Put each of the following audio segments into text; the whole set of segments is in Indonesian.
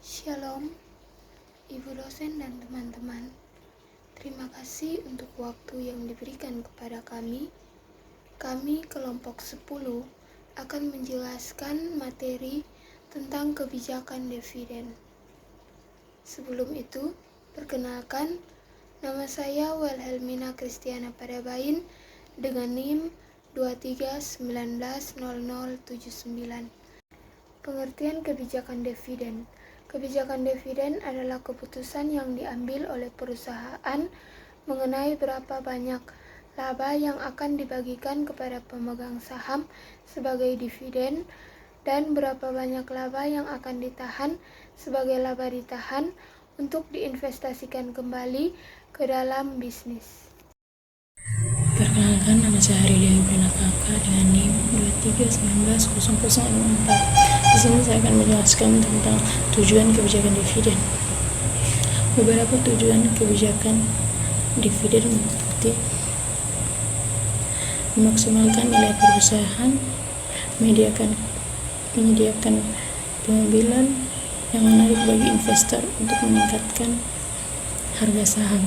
Shalom, Ibu dosen dan teman-teman. Terima kasih untuk waktu yang diberikan kepada kami. Kami kelompok 10 akan menjelaskan materi tentang kebijakan dividen. Sebelum itu, perkenalkan, nama saya Wilhelmina Kristiana Padabain dengan NIM 23190079. Pengertian kebijakan dividen. Kebijakan dividen adalah keputusan yang diambil oleh perusahaan mengenai berapa banyak laba yang akan dibagikan kepada pemegang saham sebagai dividen dan berapa banyak laba yang akan ditahan sebagai laba ditahan untuk diinvestasikan kembali ke dalam bisnis. Perkenalkan, nama saya Haridia Prinakaka dengan NIM 23190064. Di sini saya akan menjelaskan tentang tujuan kebijakan dividen. Beberapa tujuan kebijakan dividen meliputi memaksimalkan nilai perusahaan, menyediakan pengambilan yang menarik bagi investor untuk meningkatkan harga saham.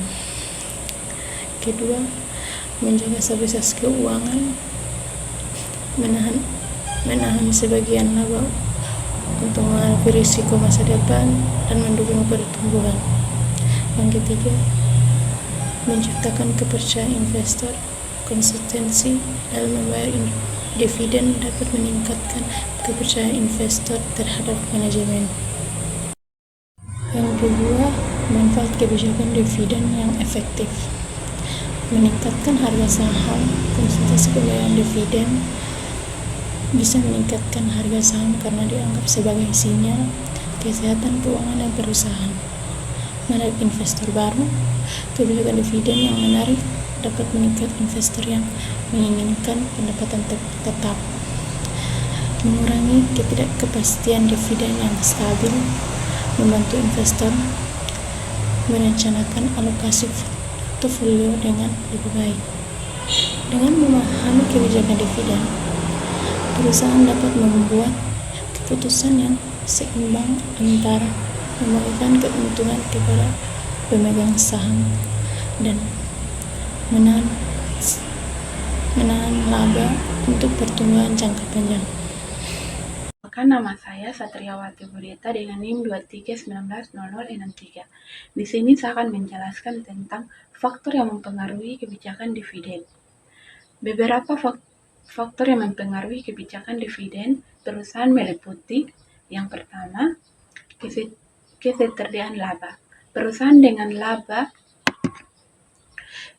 Kedua, menjaga stabilitas keuangan, menahan sebagian laba untuk menghadapi risiko masa depan dan mendukung pertumbuhan. Yang ketiga, menciptakan kepercayaan investor. Konsistensi dalam membayar dividen dapat meningkatkan kepercayaan investor terhadap manajemen. Yang kedua, manfaat kebijakan dividen yang efektif. Meningkatkan harga saham. Konsistensi pembayaran dividen bisa meningkatkan harga saham karena dianggap sebagai sinyal kesehatan keuangan dan perusahaan. Menarik investor baru. Kebijakan dividen yang menarik dapat meningkat investor yang menginginkan pendapatan tetap. Mengurangi ketidakpastian dividen yang stabil. Membantu investor merencanakan alokasi portofolio dengan lebih baik. Dengan memahami kebijakan dividen, perusahaan dapat membuat keputusan yang seimbang antara membagikan keuntungan kepada pemegang saham dan menahan laba untuk pertumbuhan jangka panjang. Nama saya Satriawati Budita dengan NIM 23190063. Di sini saya akan menjelaskan tentang faktor yang mempengaruhi kebijakan dividen. Beberapa faktor yang mempengaruhi kebijakan dividen perusahaan meliputi: yang pertama, ketersediaan laba. Perusahaan dengan laba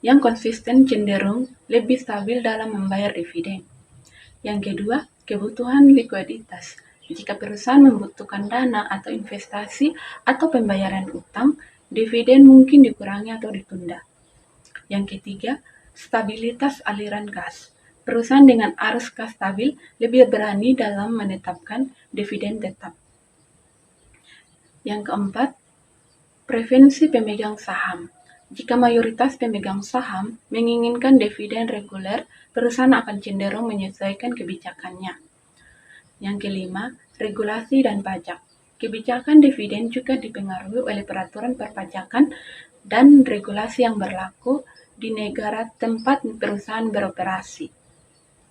yang konsisten cenderung lebih stabil dalam membayar dividen. Yang kedua, kebutuhan likuiditas. Jika perusahaan membutuhkan dana atau investasi atau pembayaran utang, dividen mungkin dikurangi atau ditunda. Yang ketiga, stabilitas aliran kas. Perusahaan dengan arus kas stabil lebih berani dalam menetapkan dividen tetap. Yang keempat, preferensi pemegang saham. Jika mayoritas pemegang saham menginginkan dividen reguler, perusahaan akan cenderung menyesuaikan kebijakannya. Yang kelima, regulasi dan pajak. Kebijakan dividen juga dipengaruhi oleh peraturan perpajakan dan regulasi yang berlaku di negara tempat perusahaan beroperasi.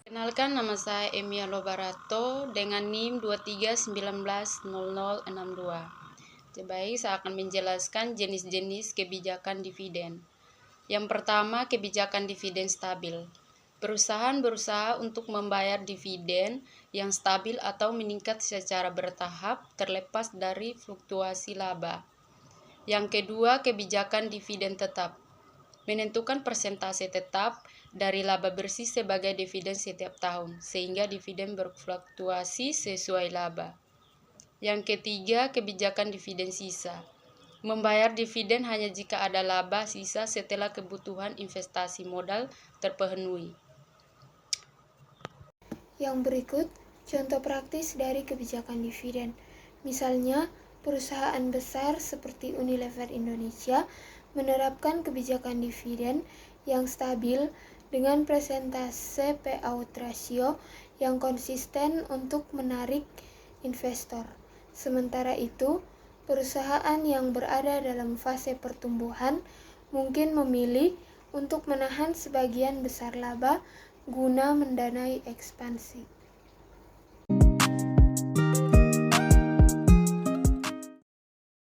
Kenalkan, nama saya Emia Lobarato dengan NIM 23190062. Baik, saya akan menjelaskan jenis-jenis kebijakan dividen. Yang pertama, kebijakan dividen stabil. Perusahaan berusaha untuk membayar dividen yang stabil atau meningkat secara bertahap terlepas dari fluktuasi laba. Yang kedua, kebijakan dividen tetap. Menentukan persentase tetap dari laba bersih sebagai dividen setiap tahun, sehingga dividen berfluktuasi sesuai laba. Yang ketiga, kebijakan dividen sisa. Membayar dividen hanya jika ada laba sisa setelah kebutuhan investasi modal terpenuhi. Yang berikut contoh praktis dari kebijakan dividen. Misalnya, perusahaan besar seperti Unilever Indonesia menerapkan kebijakan dividen yang stabil dengan persentase payout ratio yang konsisten untuk menarik investor. Sementara itu, Perusahaan yang berada dalam fase pertumbuhan mungkin memilih untuk menahan sebagian besar laba guna mendanai ekspansi.